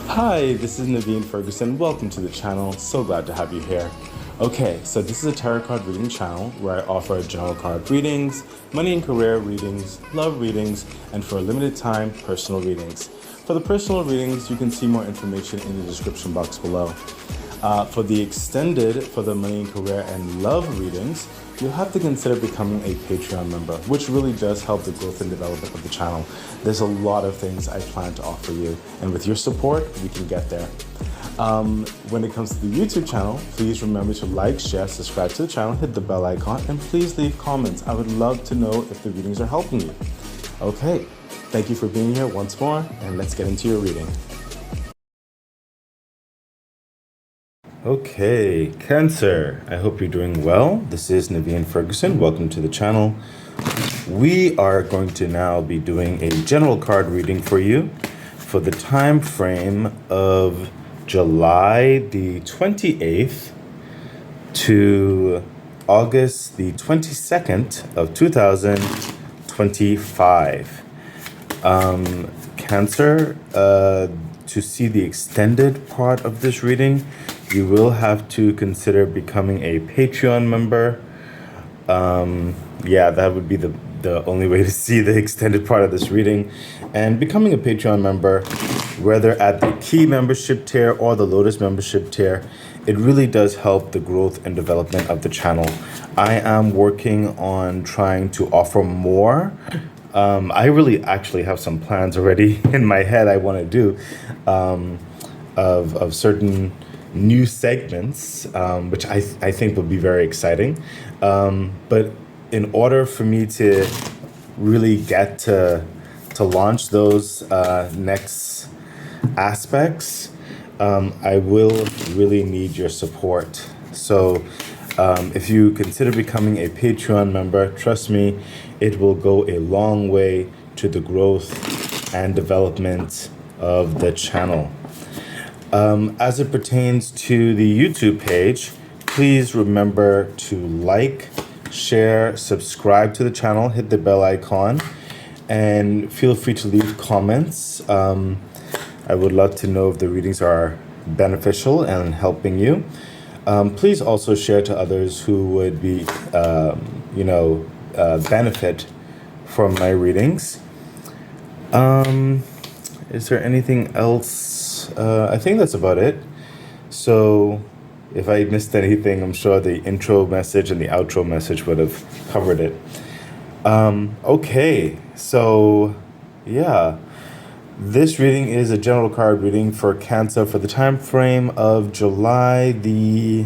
Hi, this is Naveen Ferguson. Welcome to the channel. So glad to have you here. Okay, so this is a tarot card reading channel where I offer general card readings, money and career readings, love readings, and for a limited time, personal readings. For the personal readings, you can see more information in the description box below. For the money and career and love readings, you'll have to consider becoming a Patreon member, which really does help the growth and development of the channel. There's a lot of things I plan to offer you, and with your support, we can get there. When it comes to the YouTube channel, please remember to like, share, subscribe to the channel, hit the bell icon, and please leave comments. I would love to know if the readings are helping you. Okay, thank you for being here once more, and let's get into your reading. Okay, Cancer, I hope you're doing well. This is Naveen Ferguson. Welcome to the channel. We are going to now be doing a general card reading for you for the time frame of July the 28th to August the 22nd of 2025. Cancer, to see the extended part of this reading, you will have to consider becoming a Patreon member. Yeah, that would be the only way to see the extended part of this reading. And becoming a Patreon member, whether at the Key membership tier or the Lotus membership tier, it really does help the growth and development of the channel. I am working on trying to offer more. I really actually have some plans already in my head I want to do of certain new segments, which I think will be very exciting. But in order for me to really get to launch those next aspects, I will really need your support. So if you consider becoming a Patreon member, trust me, it will go a long way to the growth and development of the channel. As it pertains to the YouTube page, please remember to like, share, subscribe to the channel, hit the bell icon, and feel free to leave comments. I would love to know if the readings are beneficial and helping you. Please also share to others who would be, benefit from my readings. Is there anything else? I think that's about it. So if I missed anything, I'm sure the intro message and the outro message would have covered it. Okay, so yeah, this reading is a general card reading for Cancer for the time frame of July the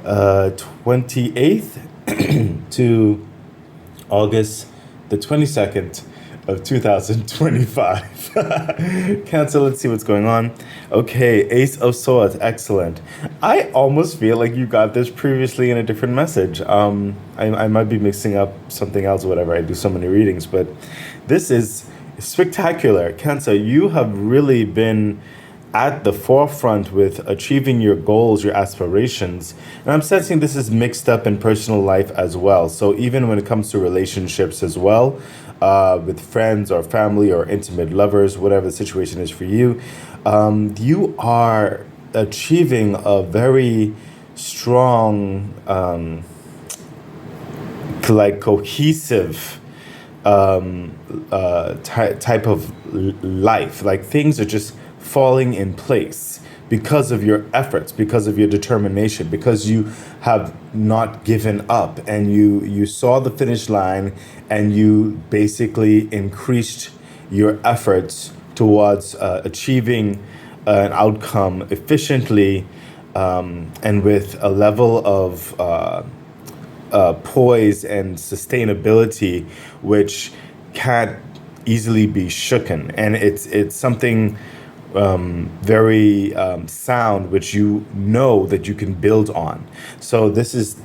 28th to August the 22nd of 2025. Cancer, let's see what's going on. Okay, Ace of Swords, excellent. I almost feel like you got this previously in a different message. I might be mixing up something else or whatever. I do so many readings, but this is spectacular. Cancer, you have really been at the forefront with achieving your goals, your aspirations. And I'm sensing this is mixed up in personal life as well. So even when it comes to relationships as well, with friends or family or intimate lovers, whatever the situation is for you, you are achieving a very strong, cohesive type of life. Like things are just falling in place because of your efforts, because of your determination, because you have not given up and you saw the finish line and you basically increased your efforts towards achieving an outcome efficiently, and with a level of poise and sustainability which can't easily be shooken. And it's something very sound, which you know that you can build on. So this is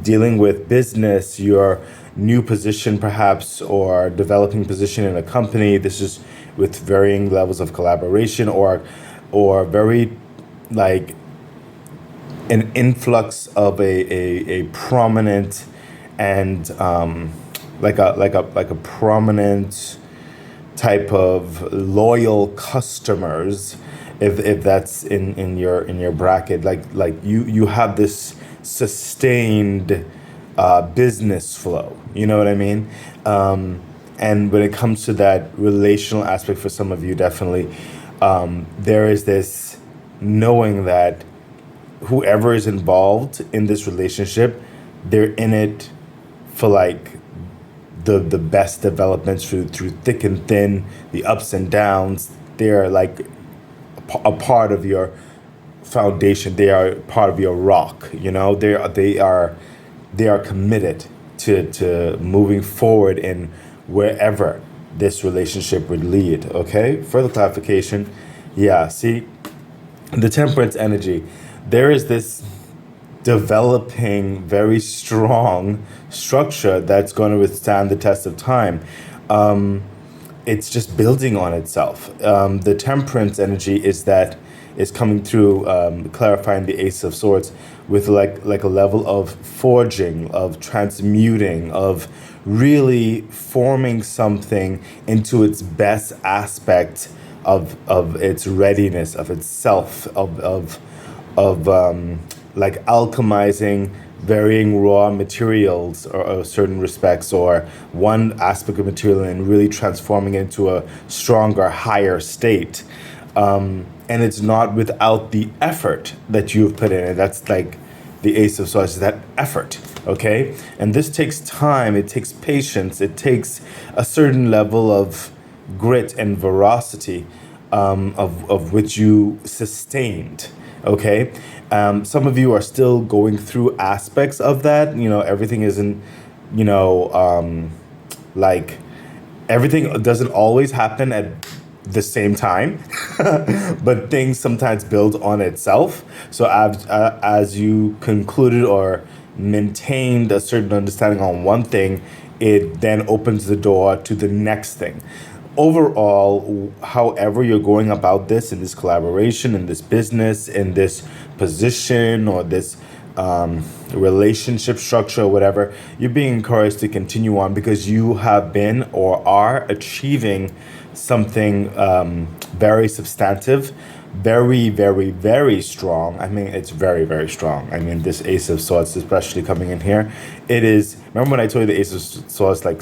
dealing with business, your new position perhaps, or developing position in a company. This is with varying levels of collaboration or very like an influx of a prominent and like a prominent type of loyal customers if that's in your bracket, like you have this sustained business flow. You know what I mean? And when it comes to that relational aspect for some of you, definitely, there is this knowing that whoever is involved in this relationship, they're in it for like the best developments through thick and thin, the ups and downs. They're like a part of your foundation. They are part of your rock. You know, they are committed to moving forward in wherever this relationship would lead. Okay. Further clarification. Yeah. See, the temperance energy. There is this developing very strong structure that's going to withstand the test of time. It's just building on itself. The temperance energy is coming through, clarifying the Ace of Swords with like a level of forging, of transmuting, of really forming something into its best aspect of its readiness, of itself, of like alchemizing varying raw materials or certain respects, or one aspect of material, and really transforming it into a stronger, higher state. And it's not without the effort that you've put in it. That's like the Ace of Swords, is that effort, okay? And this takes time, it takes patience, it takes a certain level of grit and veracity, of which you sustained, okay? Some of you are still going through aspects of that. You know, everything isn't, you know, like everything doesn't always happen at the same time, but things sometimes build on itself. So as you concluded or maintained a certain understanding on one thing, it then opens the door to the next thing. Overall, however you're going about this, in this collaboration, in this business, in this position, or this relationship structure, or whatever, you're being encouraged to continue on, because you have been or are achieving something very substantive, very, very, very strong. I mean, it's very, very strong. I mean, this Ace of Swords, especially coming in here, it is. Remember when I told you the Ace of Swords, like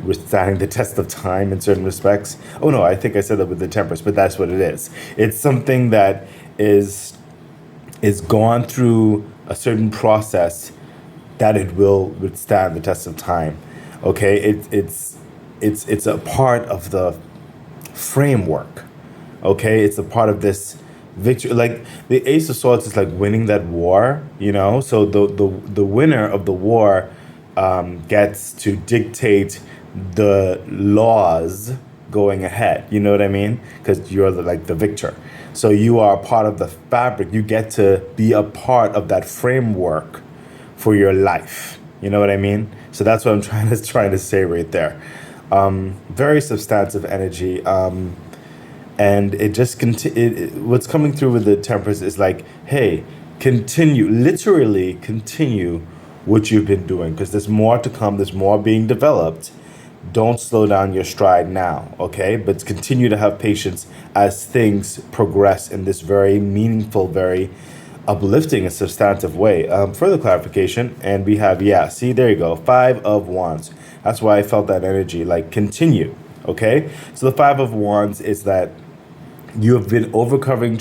withstanding the test of time in certain respects? Oh no, I think I said that with the Temperance, but that's what it is. It's something that is gone through a certain process that it will withstand the test of time. Okay, it's a part of the framework. Okay, it's a part of this victory. Like the Ace of Swords is like winning that war, you know. So the winner of the war gets to dictate the laws going ahead. You know what I mean? Because you're like the victor. So you are a part of the fabric. You get to be a part of that framework for your life. You know what I mean? So that's what I'm trying to say right there. Very substantive energy. And it just what's coming through with the Temperance is like, hey, literally continue what you've been doing, because there's more to come, there's more being developed. Don't slow down your stride now, okay? But continue to have patience as things progress in this very meaningful, very uplifting and substantive way. Further clarification, and we have, yeah, see, there you go, Five of Wands. That's why I felt that energy, like continue, okay? So the Five of Wands is that you have been overcoming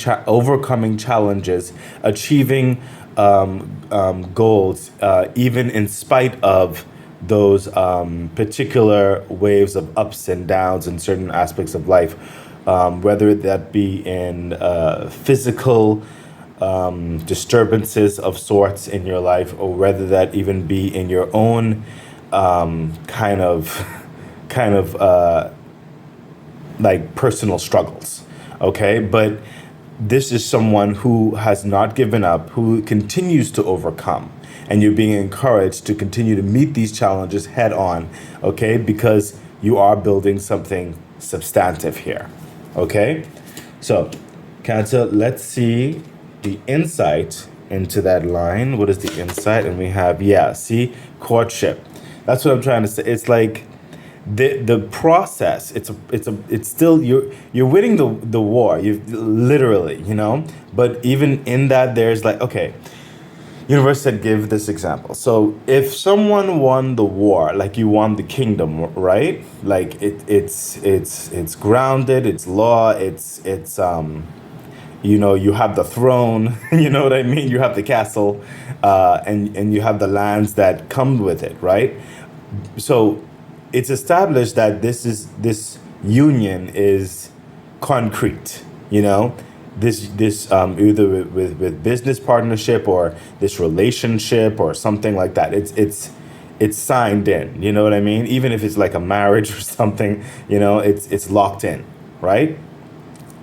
challenges, achieving goals, even in spite of those particular waves of ups and downs in certain aspects of life, whether that be in physical disturbances of sorts in your life, or whether that even be in your own kind of like personal struggles. Okay, but this is someone who has not given up, who continues to overcome, and you're being encouraged to continue to meet these challenges head on, okay, because you are building something substantive here. Okay, so Cancer, let's see the insight into that line. What is the insight? And we have, yeah, see, courtship. That's what I'm trying to say. It's like the process, it's still, you're winning the war, you literally, but even in that, there's like, okay, universe said give this example. So if someone won the war, like you won the kingdom, right? Like it's grounded, it's law, you have the throne, you know what I mean? You have the castle, and you have the lands that come with it, right? So it's established that this union is concrete, this either with business partnership or this relationship or something like that. It's signed in, you know what I mean? Even if it's like a marriage or something, it's locked in, right?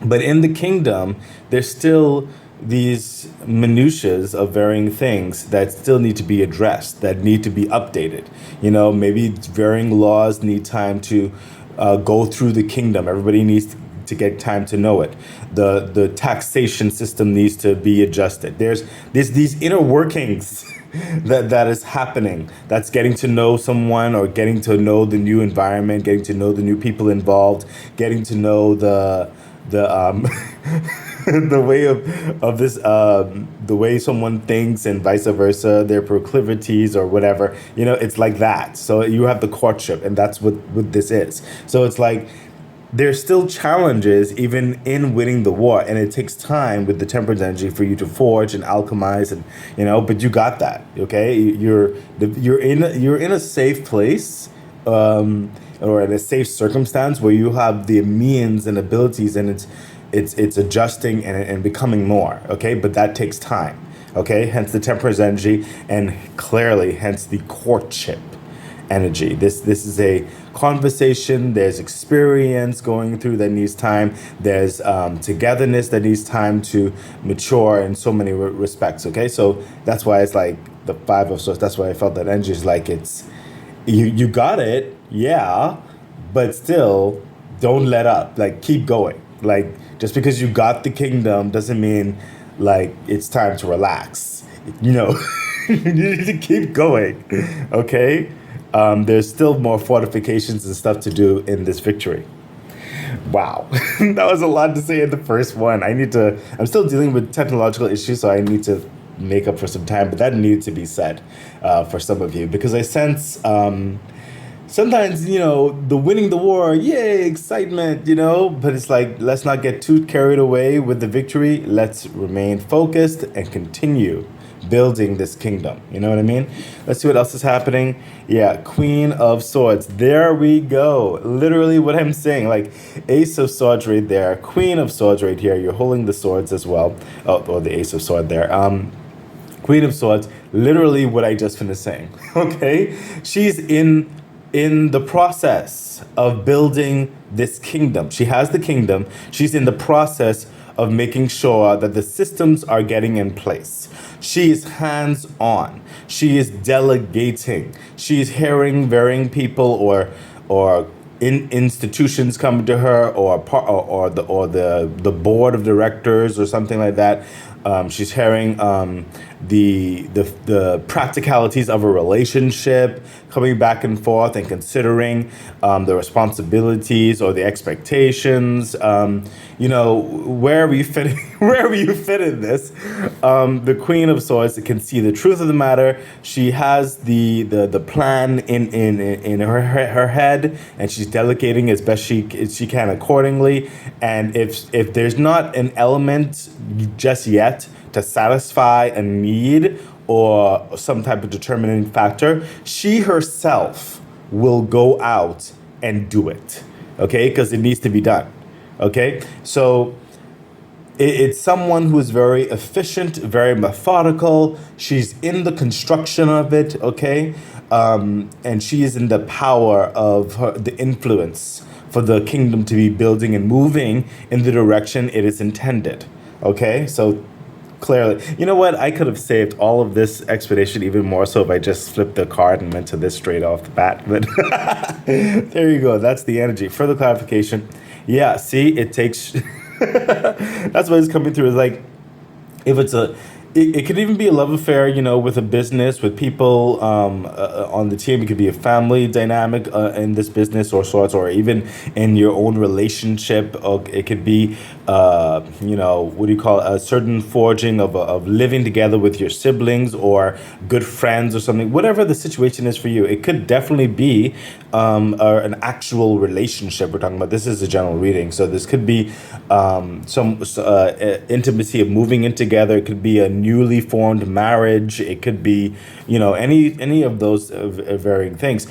But in the kingdom, there's still these minutiae of varying things that still need to be addressed, that need to be updated. Maybe varying laws need time to go through the kingdom. Everybody needs to get time to know it. The taxation system needs to be adjusted. There's these inner workings that is happening. That's getting to know someone, or getting to know the new environment, getting to know the new people involved, getting to know the the way of this the way someone thinks, and vice versa, their proclivities or whatever. It's like that. So you have the courtship, and that's what this is. So it's like there's still challenges even in winning the war, and it takes time with the temperance energy for you to forge and alchemize, and but you got that. Okay, you're in a safe place, or in a safe circumstance where you have the means and abilities, and it's adjusting and becoming more. Okay, but that takes time. Okay, hence the temperance energy, and clearly hence the courtship energy. This is a conversation. There's experience going through that needs time. There's togetherness that needs time to mature in so many respects. Okay, so that's why it's like the Five of Swords. That's why I felt that energy is like it's you got it, yeah, but still don't let up. Like keep going. Like just because you got the kingdom doesn't mean like it's time to relax. You need to keep going. Okay. There's still more fortifications and stuff to do in this victory. Wow. That was a lot to say in the first one. I'm still dealing with technological issues, so I need to make up for some time, but that needed to be said for some of you, because I sense sometimes, the winning the war, yay, excitement, but it's like, let's not get too carried away with the victory. Let's remain focused and continue building this kingdom. You know what I mean? Let's see what else is happening. Yeah, Queen of Swords. There we go. Literally what I'm saying. Like Ace of Swords right there. Queen of Swords right here. You're holding the swords as well. Oh, or the Ace of Swords there. Queen of Swords. Literally what I just finished saying. Okay? She's in the process of building this kingdom. She has the kingdom. She's in the process of making sure that the systems are getting in place. She is hands-on. She is delegating. She is hearing varying people or institutions come to her, or the board of directors or something like that. She's hearing the practicalities of a relationship, coming back and forth and considering the responsibilities or the expectations. Wherever you fit, wherever you fit in this, the Queen of Swords can see the truth of the matter. She has the plan in her head, and she's delegating as best she can accordingly. And if there's not an element just yet to satisfy a need or some type of determining factor, she herself will go out and do it. Okay, because it needs to be done. Okay, so it's someone who is very efficient, very methodical. She's in the construction of it, okay? And she is in the power of the influence for the kingdom to be building and moving in the direction it is intended, okay? So clearly, you know what? I could have saved all of this explanation even more so if I just flipped the card and went to this straight off the bat. But there you go. That's the energy. Further clarification. Yeah, see, it takes... That's what is coming through. Is like, if it's it could even be a love affair, with a business, with people on the team. It could be a family dynamic in this business or sorts, or even in your own relationship. Or it could be, what do you call it? A certain forging of living together with your siblings or good friends or something. Whatever the situation is for you, it could definitely be an actual relationship we're talking about. This is a general reading, so this could be some intimacy of moving in together. It could be a newly formed marriage. It could be, any of those varying things,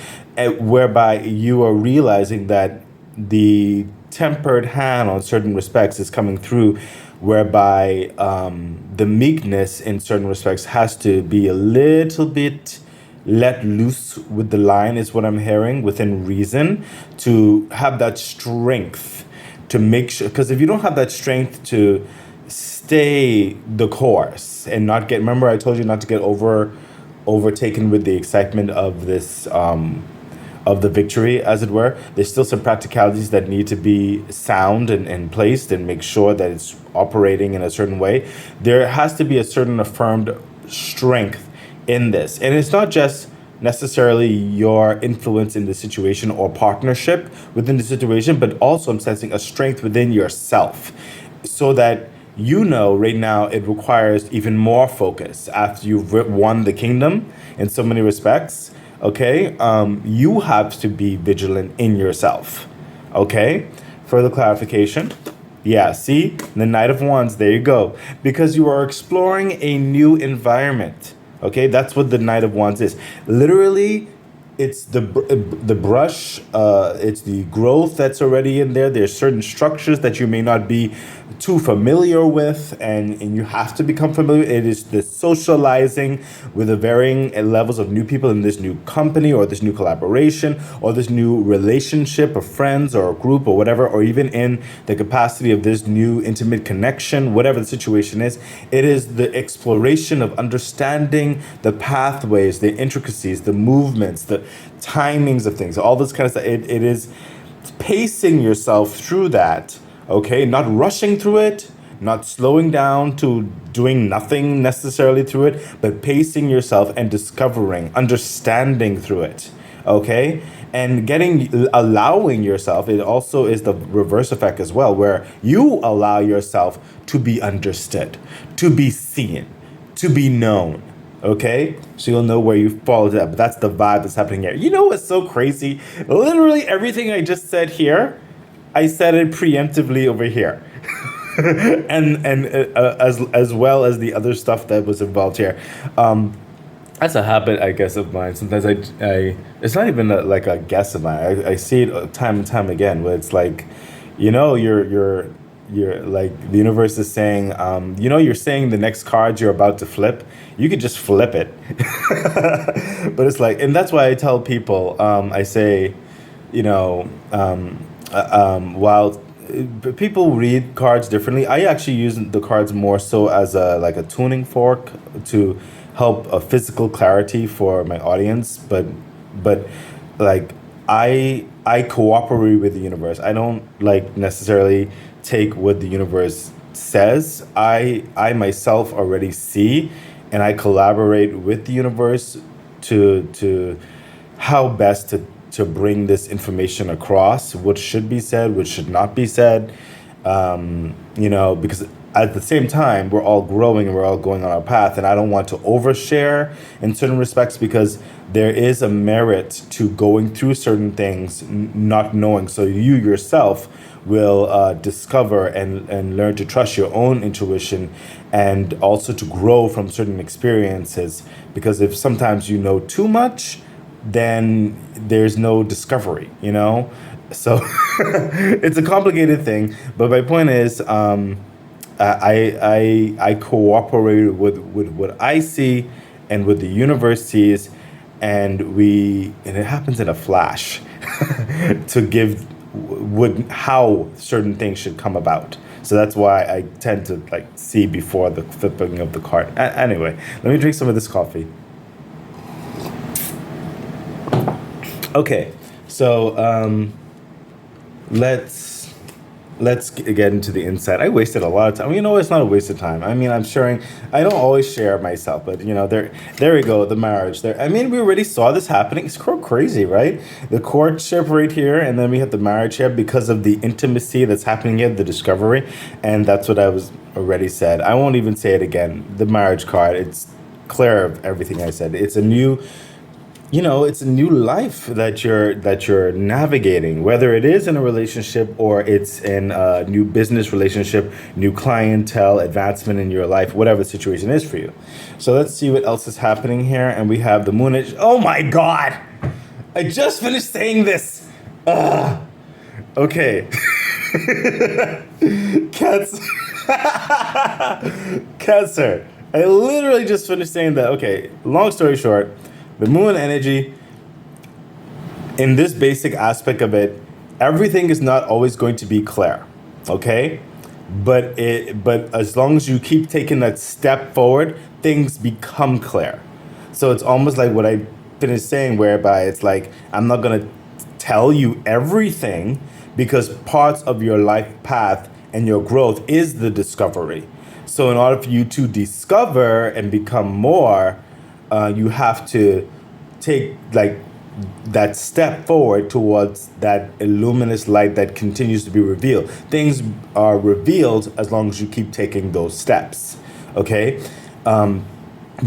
whereby you are realizing that the tempered hand on certain respects is coming through, whereby the meekness in certain respects has to be a little bit let loose with the line, is what I'm hearing, within reason, to have that strength to make sure. Because if you don't have that strength to stay the course and not get, remember I told you not to get overtaken with the excitement of this, of the victory, as it were. There's still some practicalities that need to be sound and placed, and make sure that it's operating in a certain way. There has to be a certain affirmed strength in this. And it's not just necessarily your influence in the situation or partnership within the situation, but also I'm sensing a strength within yourself, so that right now it requires even more focus after you've won the kingdom in so many respects. Okay, you have to be vigilant in yourself. Okay, further clarification. Yeah, see, the Knight of Wands, there you go. Because you are exploring a new environment. Okay, that's what the Knight of Wands is. Literally, it's the brush, it's the growth that's already in there. There's certain structures that you may not be too familiar with, and you have to become familiar. It is the socializing with the varying levels of new people in this new company, or this new collaboration, or this new relationship of friends or a group or whatever, or even in the capacity of this new intimate connection, whatever the situation is. It is the exploration of understanding the pathways, the intricacies, the movements, the timings of things, all this kind of stuff. It is pacing yourself through that, okay? Not rushing through it, not slowing down to doing nothing necessarily through it, but pacing yourself and discovering, understanding through it, okay? And allowing yourself, it also is the reverse effect as well, where you allow yourself to be understood, to be seen, to be known. Okay, so you'll know where you fall into that. But that's the vibe that's happening here. You know what's so crazy? Literally everything I just said here, I said it preemptively over here, and as well as the other stuff that was involved here. That's a habit, I guess, of mine. Sometimes I it's not even like a guess of mine. I see it time and time again, where it's like, you're like, the universe is saying, you're saying the next card you're about to flip, you could just flip it. But it's like, and that's why I tell people, I say, while people read cards differently, I actually use the cards more so as a tuning fork to help a physical clarity for my audience. But like, I cooperate with the universe. I don't like necessarily take what the universe says. I myself already see, and I collaborate with the universe to how best to bring this information across, what should be said, what should not be said. Because at the same time, we're all growing and we're all going on our path, and I don't want to overshare in certain respects, because there is a merit to going through certain things not knowing, so you yourself will discover and learn to trust your own intuition, and also to grow from certain experiences. Because if sometimes you know too much, then there's no discovery. So it's a complicated thing, but my point is, I cooperate with what I see and what the universe sees, and it happens in a flash to give how certain things should come about. So that's why I tend to see before the flipping of the card. Anyway, let me drink some of this coffee. Okay, so let's let's get into the insight. I wasted a lot of time. You know, it's not a waste of time. I mean, I'm sharing. I don't always share myself, but you know, there we go. The marriage. There. I mean, we already saw this happening. It's so crazy, right? The courtship right here, and then we have the marriage here because of the intimacy that's happening here, the discovery, and that's what I was already said. I won't even say it again. The marriage card. It's clear of everything I said. It's a new, it's a new life that you're navigating, whether it is in a relationship or it's in a new business relationship, new clientele, advancement in your life, whatever the situation is for you. So let's see what else is happening here. And we have the moon. Oh my God! I just finished saying this. Okay. Cats. Cancer. I literally just finished saying that. Okay, long story short, the moon energy, in this basic aspect of it, everything is not always going to be clear, okay? But as long as you keep taking that step forward, things become clear. So it's almost like what I finished saying, whereby it's like I'm not gonna tell you everything because parts of your life path and your growth is the discovery. So in order for you to discover and become more, you have to take like that step forward towards that luminous light that continues to be revealed. Things are revealed as long as you keep taking those steps. Okay.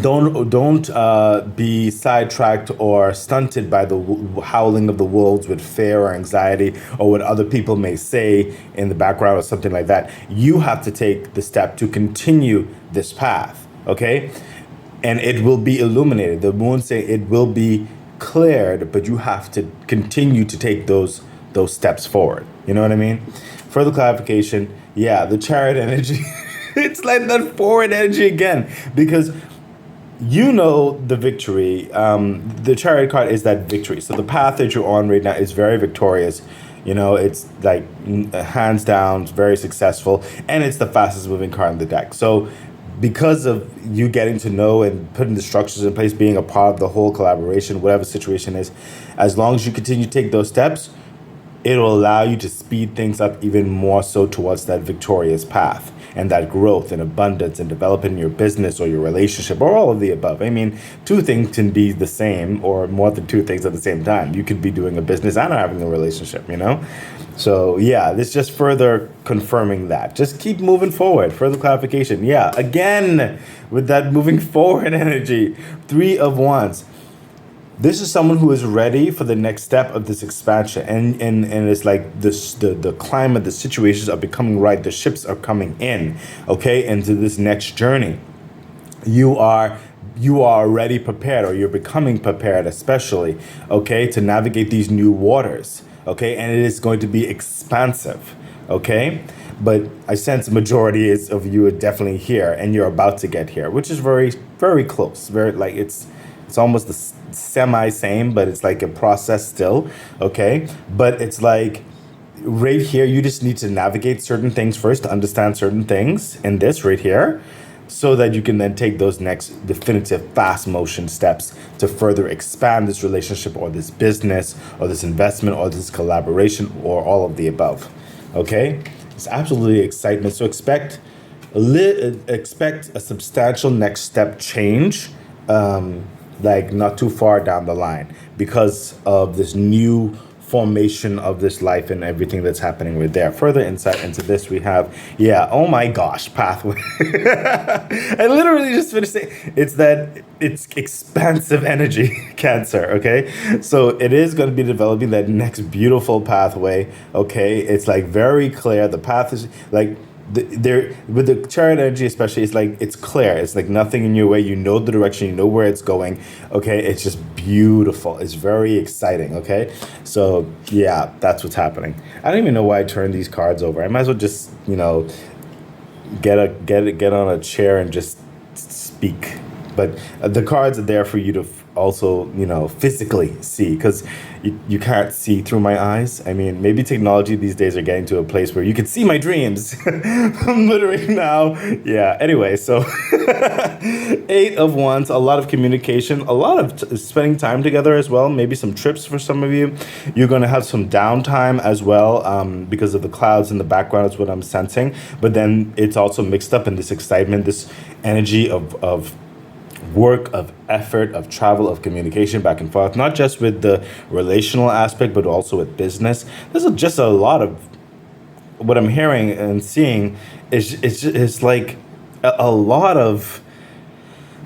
Don't be sidetracked or stunted by the howling of the wolves with fear or anxiety or what other people may say in the background or something like that. You have to take the step to continue this path, okay? And it will be illuminated. The moon say it will be cleared, but you have to continue to take those steps forward. You know what I mean? Further clarification, yeah, the chariot energy, it's like that forward energy again, because the victory. The chariot card is that victory. So the path that you're on right now is very victorious. It's like hands down, very successful, and it's the fastest moving card in the deck. So because of you getting to know and putting the structures in place, being a part of the whole collaboration, whatever the situation is, as long as you continue to take those steps, it'll allow you to speed things up even more so towards that victorious path and that growth and abundance and developing your business or your relationship or all of the above. I mean, two things can be the same or more than two things at the same time. You could be doing a business and having a relationship, So yeah, this just further confirming that. Just keep moving forward. Further clarification. Yeah, again, with that moving forward energy, 3 of Wands. This is someone who is ready for the next step of this expansion, and it's like this the climate, the situations are becoming right, the ships are coming in, okay, into this next journey. You are already prepared, or you're becoming prepared, especially, okay, to navigate these new waters, okay, and it is going to be expansive, okay. But I sense the majority of you are definitely here, and you're about to get here, which is very, very close. Very like it's almost the same, but it's like a process still, okay? But it's like right here, you just need to navigate certain things first to understand certain things in this right here, so that you can then take those next definitive fast motion steps to further expand this relationship or this business or this investment or this collaboration or all of the above, okay? It's absolutely excitement. So expect a substantial next step change, like not too far down the line, because of this new formation of this life and everything that's happening right there. Further insight into this we have, oh my gosh, pathway. I literally just finished saying it's expansive energy, Cancer, okay? So it is going to be developing that next beautiful pathway, okay? It's like very clear. The path is like, there with the chariot energy especially, it's like it's clear, it's like nothing in your way, the direction, where it's going, okay? It's just beautiful, it's very exciting, okay? So yeah, that's what's happening. I don't even know why I turned these cards over. I might as well just get on a chair and just speak But the cards are there for you to also, physically see, because you can't see through my eyes. I mean, maybe technology these days are getting to a place where you can see my dreams. I'm literally now. Yeah. Anyway, so Eight of Wands, a lot of communication, a lot of spending time together as well. Maybe some trips for some of you. You're going to have some downtime as well, because of the clouds in the background is what I'm sensing. But then it's also mixed up in this excitement, this energy of work, of effort, of travel, of communication back and forth, not just with the relational aspect, but also with business. There's just a lot of what I'm hearing and seeing is like a lot of.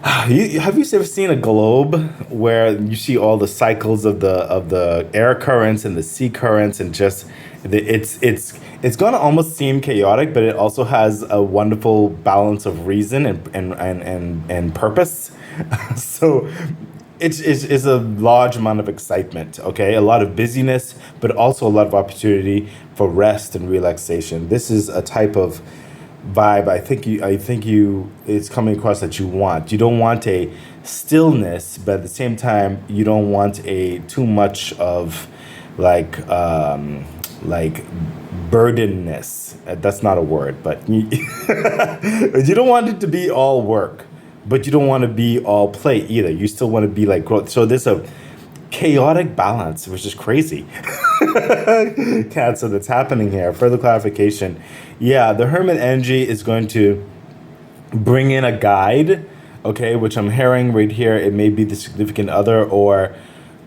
Have you ever seen a globe where you see all the cycles of the air currents and the sea currents, and just it's gonna almost seem chaotic, but it also has a wonderful balance of reason and purpose. So it's a large amount of excitement, okay? A lot of busyness, but also a lot of opportunity for rest and relaxation. This is a type of vibe I think you it's coming across that you want. You don't want a stillness, but at the same time you don't want a too much of like burdenness. That's not a word, but you don't want it to be all work, but you don't want to be all play either. You still want to be like growth. So there's a chaotic balance, which is crazy. Cancer, that's happening here. Further clarification. Yeah, the Hermit energy is going to bring in a guide, okay, which I'm hearing right here. It may be the significant other, or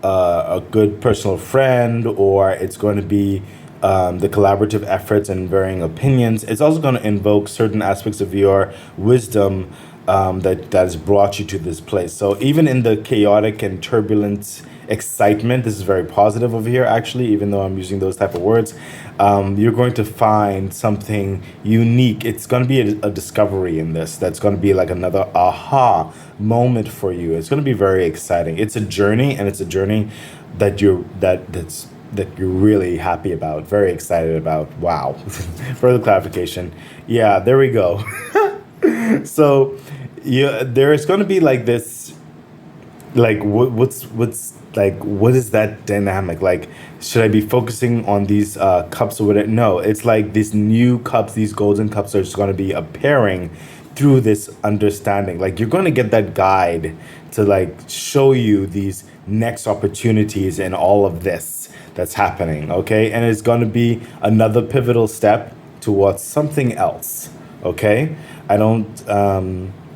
a good personal friend, or it's going to be the collaborative efforts and varying opinions. It's also going to invoke certain aspects of your wisdom, that has brought you to this place. So even in the chaotic and turbulent excitement, this is very positive over here, actually, even though I'm using those type of words. You're going to find something unique. It's going to be a discovery in this. That's going to be like another aha moment for you. It's going to be very exciting. It's a journey, and it's a journey that you're really happy about, very excited about. Wow. Further clarification. Yeah, there we go. So yeah, there is going to be like this, like what's like, what is that dynamic like? Should I be focusing on these cups or whatever? No, it's like these new cups, these golden cups are just going to be appearing through this understanding. Like you're going to get that guide to like show you these next opportunities and all of this that's happening, okay? And it's going to be another pivotal step towards something else, okay?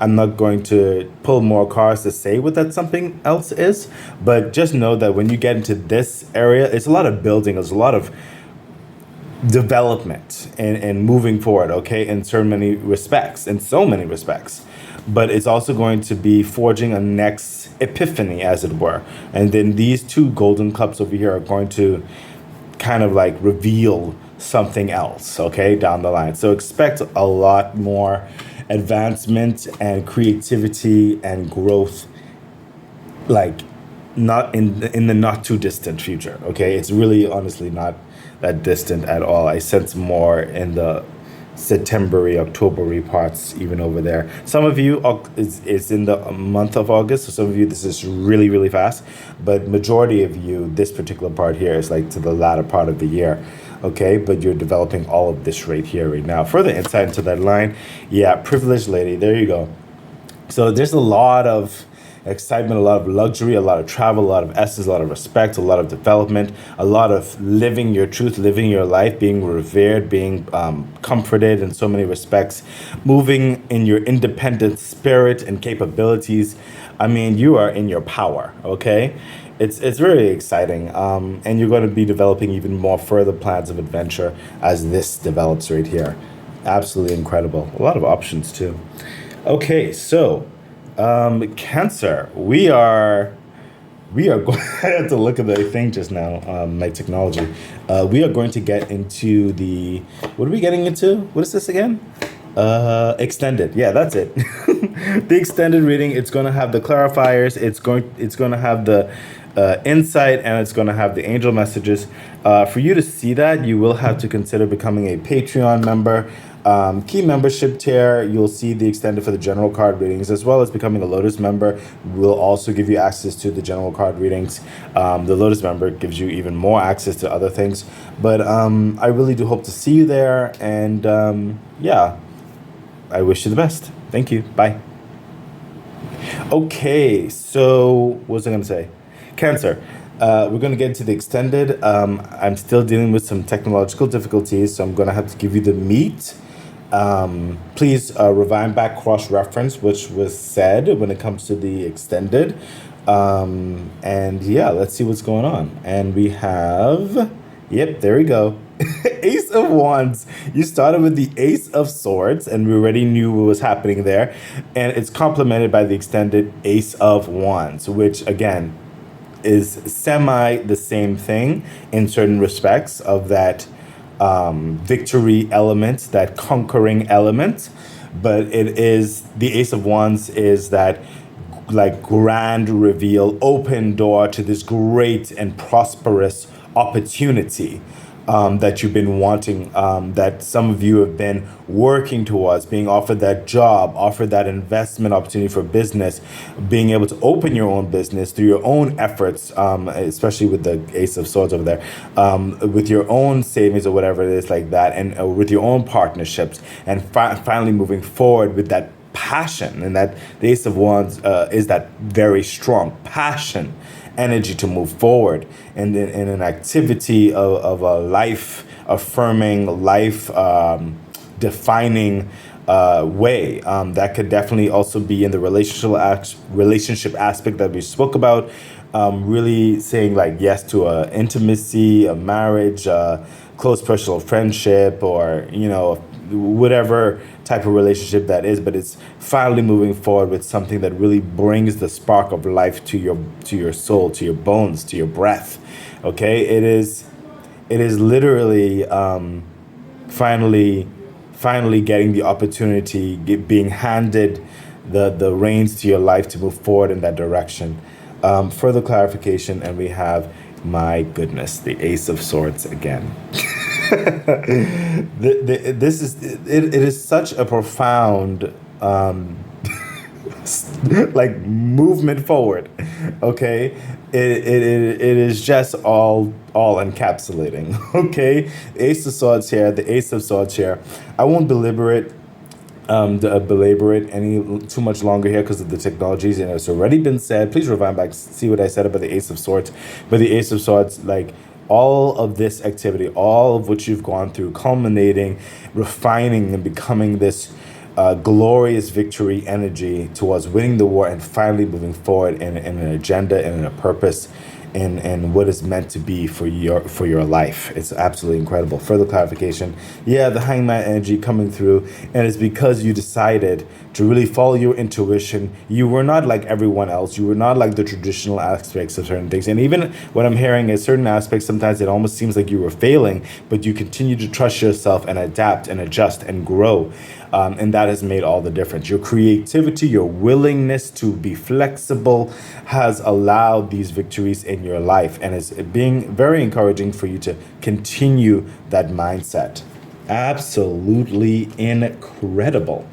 I'm not going to pull more cards to say what that something else is, but just know that when you get into this area, it's a lot of building, there's a lot of development and moving forward, okay, in so many respects. But it's also going to be forging a next epiphany, as it were. And then these two golden cups over here are going to kind of like reveal something else, okay, down the line. So expect a lot more advancement and creativity and growth, like not in the not too distant future, okay? It's really honestly not that distant at all. I sense more in the September-y, October-y parts, even over there. Some of you, it's in the month of August, so some of you, this is really, really fast, but majority of you, this particular part here is like to the latter part of the year, okay? But you're developing all of this right here, right now. Further insight into that line, yeah, privileged lady, there you go. So there's a lot of excitement, a lot of luxury, a lot of travel, a lot of essence, a lot of respect, a lot of development, a lot of living your truth, living your life, being revered, being comforted in so many respects, moving in your independent spirit and capabilities. I mean, you are in your power, okay? It's really exciting, and you're going to be developing even more further plans of adventure as this develops right here. Absolutely incredible. A lot of options too. Okay, so Cancer, we are going. I had to look at the thing just now. My technology. We are going to get into the. What are we getting into? What is this again? Extended. Yeah, that's it. The extended reading. It's going to have the clarifiers. It's going to have the insight, and it's going to have the angel messages. For you to see that, you will have to consider becoming a Patreon member. Key membership tier, you'll see the extended for the general card readings, as well as becoming a Lotus member will also give you access to the general card readings. The Lotus member gives you even more access to other things. But I really do hope to see you there. And yeah, I wish you the best. Thank you. Bye. Okay, so what was I going to say? Cancer. We're going to get into the extended. I'm still dealing with some technological difficulties, so I'm going to have to give you the meat. Please rewind back, cross-reference, which was said when it comes to the extended. And yeah, let's see what's going on. And we have, yep, there we go. Ace of Wands. You started with the Ace of Swords, and we already knew what was happening there. And it's complemented by the extended Ace of Wands, which again is semi the same thing in certain respects of that victory element, that conquering element. But it is the Ace of Wands is that like grand reveal, open door to this great and prosperous opportunity that you've been wanting, that some of you have been working towards, being offered that job, offered that investment opportunity for business, being able to open your own business through your own efforts, especially with the Ace of Swords over there, with your own savings or whatever it is like that, and with your own partnerships, and finally moving forward with that passion. And that the Ace of Wands is that very strong passion, energy to move forward in an activity of a life affirming, life defining way. That could definitely also be in the relationship aspect that we spoke about. Really saying like yes to a intimacy, a marriage, a close personal friendship, or whatever type of relationship that is, but it's finally moving forward with something that really brings the spark of life to your soul, to your bones, to your breath. Okay, it is literally finally getting the opportunity, being handed the reins to your life to move forward in that direction. Further clarification, and we have, my goodness, the Ace of Swords again. This is it is such a profound like movement forward. Okay, it is just all encapsulating. Okay, Ace of Swords here, the Ace of Swords here. I won't belabor it any too much longer here because of the technologies, and it's already been said. Please rewind back, see what I said about the Ace of Swords. But the Ace of Swords, like all of this activity, all of what you've gone through, culminating, refining, and becoming this glorious victory energy towards winning the war and finally moving forward in an agenda and in a purpose and what is meant to be for your life. It's absolutely incredible. Further clarification, yeah, the hangman energy coming through, and it's because you decided to really follow your intuition. You were not like everyone else. You were not like the traditional aspects of certain things. And even what I'm hearing is certain aspects, sometimes it almost seems like you were failing, but you continue to trust yourself and adapt and adjust and grow. And that has made all the difference. Your creativity, your willingness to be flexible has allowed these victories in your life, and it's being very encouraging for you to continue that mindset. Absolutely incredible.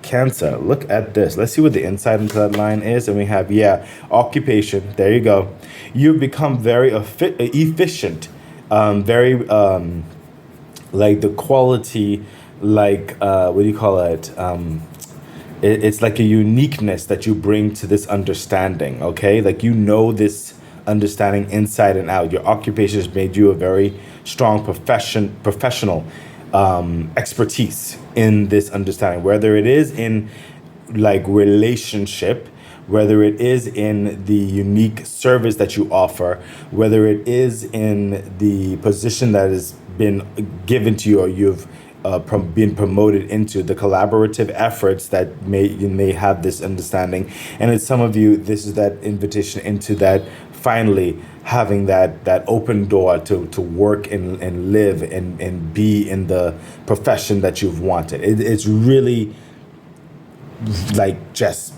Cancer, look at this. Let's see what the insight into that line is. And we have, yeah, occupation. There you go. You've become very efficient, very like the quality, like what do you call it? It's like a uniqueness that you bring to this understanding. Okay, like this understanding inside and out. Your occupation has made you a very strong professional expertise in this understanding, whether it is in like relationship, whether it is in the unique service that you offer, whether it is in the position that has been given to you or you've been promoted into, the collaborative efforts that you may have this understanding. And in some of you, this is that invitation into that finally having that open door to work and live and be in the profession that you've wanted. It's really like just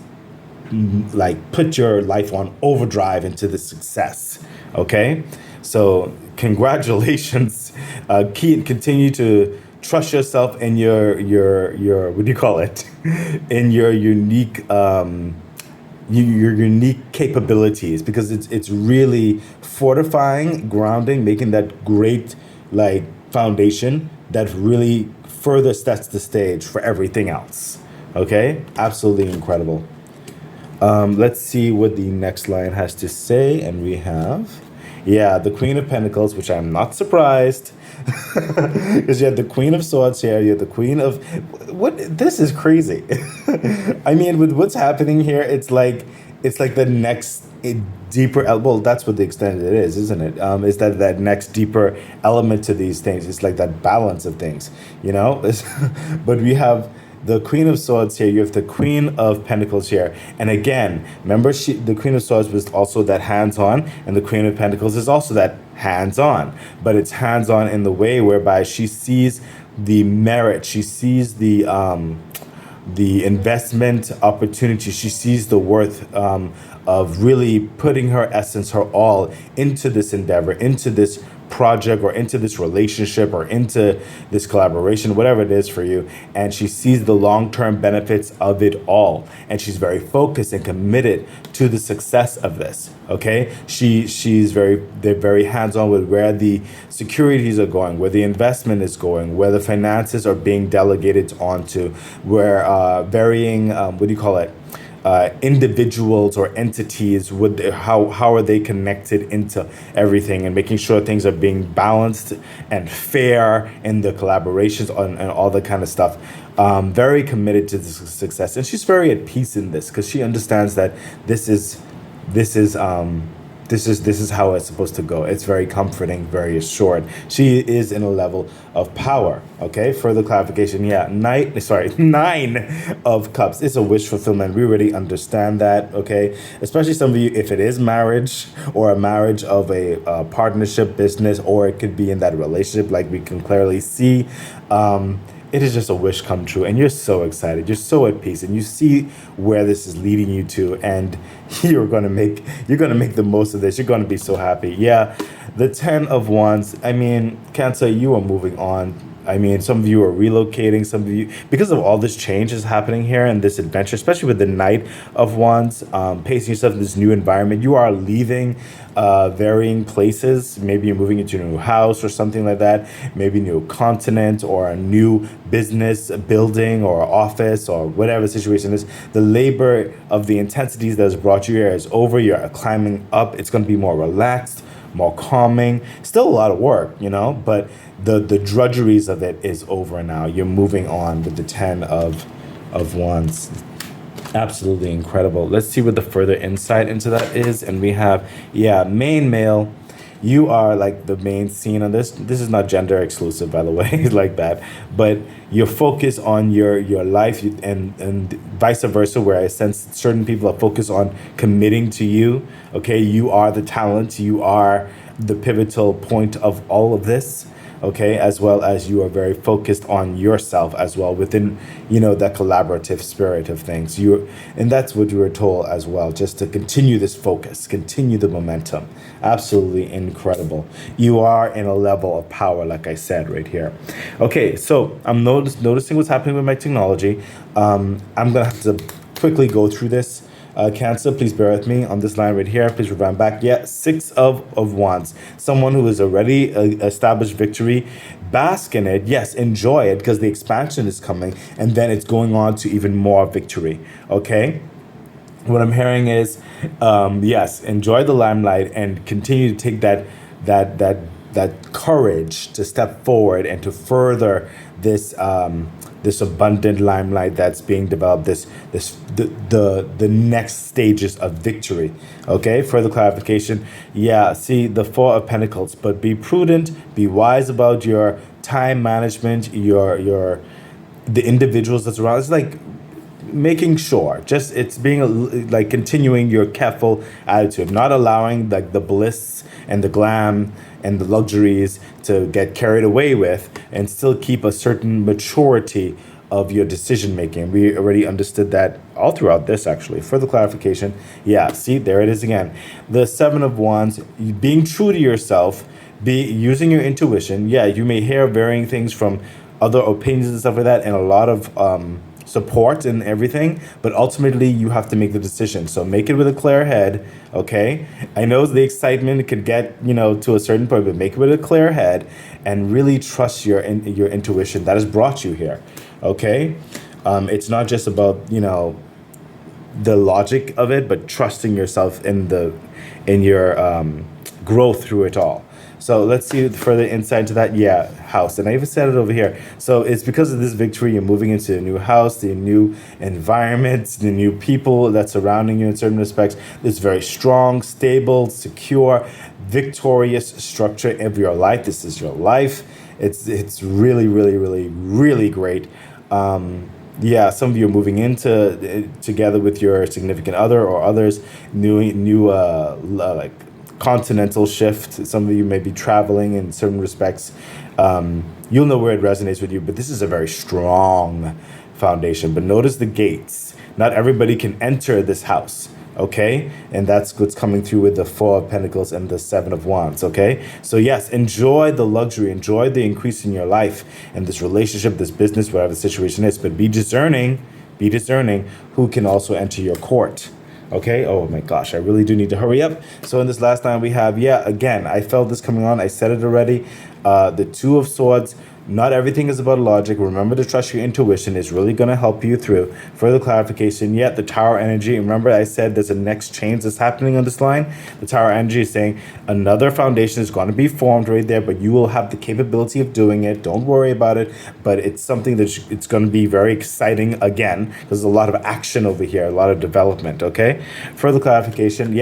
like put your life on overdrive into the success. Okay, so congratulations. Continue to trust yourself in your what do you call it? In your unique your unique capabilities, because it's really fortifying, grounding, making that great like foundation that really further sets the stage for everything else. Okay, absolutely incredible. Let's see what the next line has to say, and we have, yeah, the Queen of Pentacles, which I'm not surprised, because you have the Queen of Swords here, you have the Queen of, what? This is crazy. I mean, with what's happening here, it's like the next deeper. Well, that's what the extent it is, isn't it? Is that next deeper element to these things? It's like that balance of things, you know. But we have the Queen of Swords here, you have the Queen of Pentacles here. And again, remember, the Queen of Swords was also that hands-on, and the Queen of Pentacles is also that hands-on. But it's hands-on in the way whereby she sees the merit, she sees the investment opportunity, she sees the worth of really putting her essence, her all into this endeavor, into this project, or into this relationship, or into this collaboration, whatever it is for you. And she sees the long-term benefits of it all, and she's very focused and committed to the success of this. Okay, they're very hands-on with where the securities are going, where the investment is going, where the finances are being delegated onto, where varying what do you call it, individuals or entities, would how are they connected into everything, and making sure things are being balanced and fair in the collaborations and all that kind of stuff. Very committed to the success, and she's very at peace in this, because she understands that this is this is this is how it's supposed to go. It's very comforting, very assured. She is in a level of power. Okay, further clarification. Yeah, nine of cups. It's a wish fulfillment. We already understand that. Okay, especially some of you, if it is marriage, or a marriage of a partnership, business, or it could be in that relationship, like we can clearly see. It is just a wish come true, and you're so excited, you're so at peace, and you see where this is leading you to, and you're gonna make the most of this. You're gonna be so happy. Yeah, the 10 of Wands. I mean, Cancer, you are moving on. I mean, some of you are relocating, some of you, because of all this change is happening here and this adventure, especially with the Knight of Wands, pacing yourself in this new environment. You are leaving varying places. Maybe you're moving into a new house or something like that. Maybe a new continent, or a new business building or office, or whatever the situation is. The labor of the intensities that has brought you here is over. You're climbing up. It's going to be more relaxed, more calming. Still a lot of work, you know, but the drudgeries of it is over now. You're moving on with the 10 of Wands. Absolutely incredible. Let's see what the further insight into that is. And we have, yeah, main male. You are like the main scene on this. This is not gender exclusive, by the way, like that. But you're focused on your life, and vice versa, where I sense certain people are focused on committing to you. Okay, you are the talent. You are the pivotal point of all of this. Okay, as well as you are very focused on yourself as well, within, you know, that collaborative spirit of things. And that's what you were told as well, just to continue this focus, continue the momentum. Absolutely incredible. You are in a level of power, like I said right here. Okay, so I'm noticing what's happening with my technology. I'm gonna have to quickly go through this. Cancer, please bear with me on this line right here. Please revamp back. Yeah, 6 of Wands. Someone who has already established victory. Bask in it. Yes, enjoy it, because the expansion is coming, and then it's going on to even more victory. Okay? What I'm hearing is, yes, enjoy the limelight and continue to take that courage to step forward and to further this this abundant limelight that's being developed, the next stages of victory. Okay, further clarification. Yeah, see the 4 of Pentacles, but be prudent, be wise about your time management, the individuals that's around. It's like making sure, just it's being like continuing your careful attitude, not allowing like the bliss and the glam and the luxuries to get carried away with, and still keep a certain maturity of your decision making. We already understood that all throughout this, actually. Further clarification. Yeah, see, there it is again. The 7 of Wands, being true to yourself, be using your intuition. Yeah, you may hear varying things from other opinions and stuff like that, and a lot of support and everything, but ultimately you have to make the decision. So make it with a clear head, okay? I know the excitement could get, to a certain point, but make it with a clear head and really trust your intuition that has brought you here, okay? It's not just about, the logic of it, but trusting yourself in your growth through it all. So let's see further insight into that. Yeah, house. And I even said it over here. So it's because of this victory, you're moving into a new house, the new environment, the new people that's surrounding you in certain respects. This very strong, stable, secure, victorious structure of your life. This is your life. It's really, really, really, really great. Yeah, some of you are moving into together with your significant other or others, new like continental shift. Some of you may be traveling in certain respects. You'll know where it resonates with you, but this is a very strong foundation. But notice the gates. Not everybody can enter this house, okay? And that's what's coming through with the Four of Pentacles and the Seven of Wands, okay? So yes, enjoy the luxury, enjoy the increase in your life and this relationship, this business, whatever the situation is, but be discerning who can also enter your court. Okay, oh my gosh, I really do need to hurry up. So in this last line we have, again, I felt this coming on. I said it already. The Two of Swords. Not everything is about logic. Remember to trust your intuition. It's really going to help you through. Further clarification, the Tower energy. Remember I said there's a next change that's happening on this line. The Tower energy is saying another foundation is going to be formed right there, but you will have the capability of doing it. Don't worry about it. But it's something that it's going to be very exciting again, because there's a lot of action over here, a lot of development, okay? Further clarification,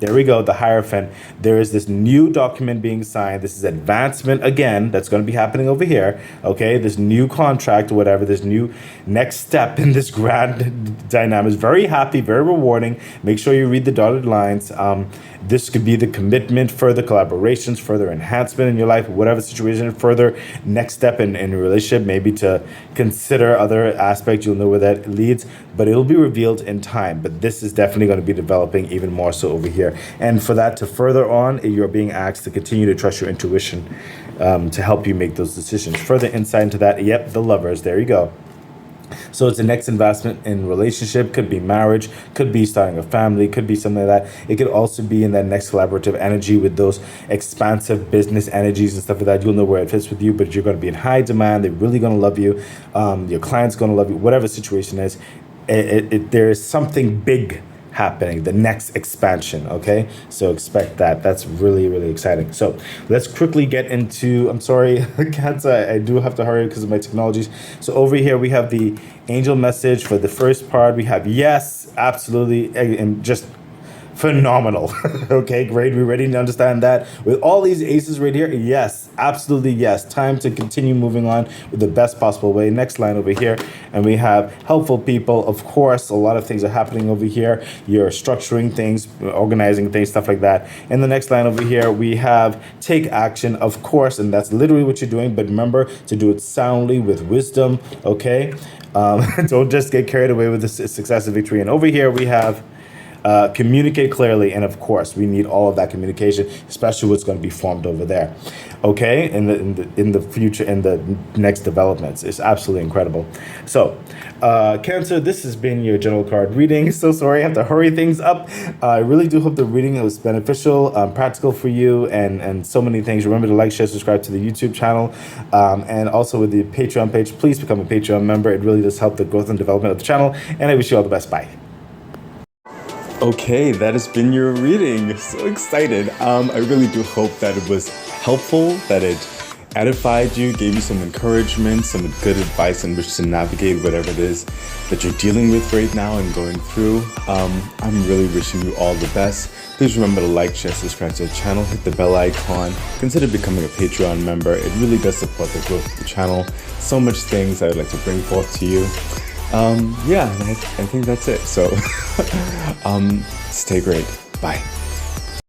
there we go, the Hierophant. There is this new document being signed. This is advancement again. That's going to be happening over here. Okay, this new contract, whatever, this new next step in this grand dynamic is very happy, very rewarding. Make sure you read the dotted lines. This could be the commitment, further collaborations, further enhancement in your life, whatever situation, further next step in a relationship, maybe to consider other aspects. You'll know where that leads, but it'll be revealed in time. But this is definitely going to be developing even more so over here. And for that to further on, you're being asked to continue to trust your intuition to help you make those decisions. Further insight into that, the Lovers, there you go. So it's the next investment in relationship, could be marriage, could be starting a family, could be something like that. It could also be in that next collaborative energy with those expansive business energies and stuff like that. You'll know where it fits with you, but you're going to be in high demand. They're really going to love you. Your client's going to love you, whatever the situation is. There is something big happening, the next expansion, okay? So expect that. That's really, really exciting. So let's quickly get into, I'm sorry, Cancer, I do have to hurry because of my technologies. So over here we have the angel message for the first part. We have yes, absolutely, and just phenomenal. Okay, great. We're ready to understand that. With all these aces right here, yes, absolutely yes. Time to continue moving on with the best possible way. Next line over here, and we have helpful people. Of course, a lot of things are happening over here. You're structuring things, organizing things, stuff like that. And the next line over here, we have take action, of course, and that's literally what you're doing. But remember to do it soundly with wisdom, okay? Don't just get carried away with the success and victory. And over here, we have communicate clearly, and of course we need all of that communication, especially what's going to be formed over there, okay, in the future, in the next developments. It's absolutely incredible. So Cancer, this has been your general card reading. So sorry I have to hurry things up. I really do hope the reading was beneficial, practical for you, and so many things. Remember to like, share, subscribe to the YouTube channel, and also with the Patreon page. Please become a Patreon member. It really does help the growth and development of the channel, and I wish you all the best. Bye. Okay, that has been your reading. So excited. I really do hope that it was helpful, that it edified you, gave you some encouragement, some good advice on which to navigate whatever it is that you're dealing with right now and going through. I'm really wishing you all the best. Please remember to like, share, subscribe to the channel, hit the bell icon, consider becoming a Patreon member. It really does support the growth of the channel. So much things I would like to bring forth to you. I think that's it. So stay great. Bye.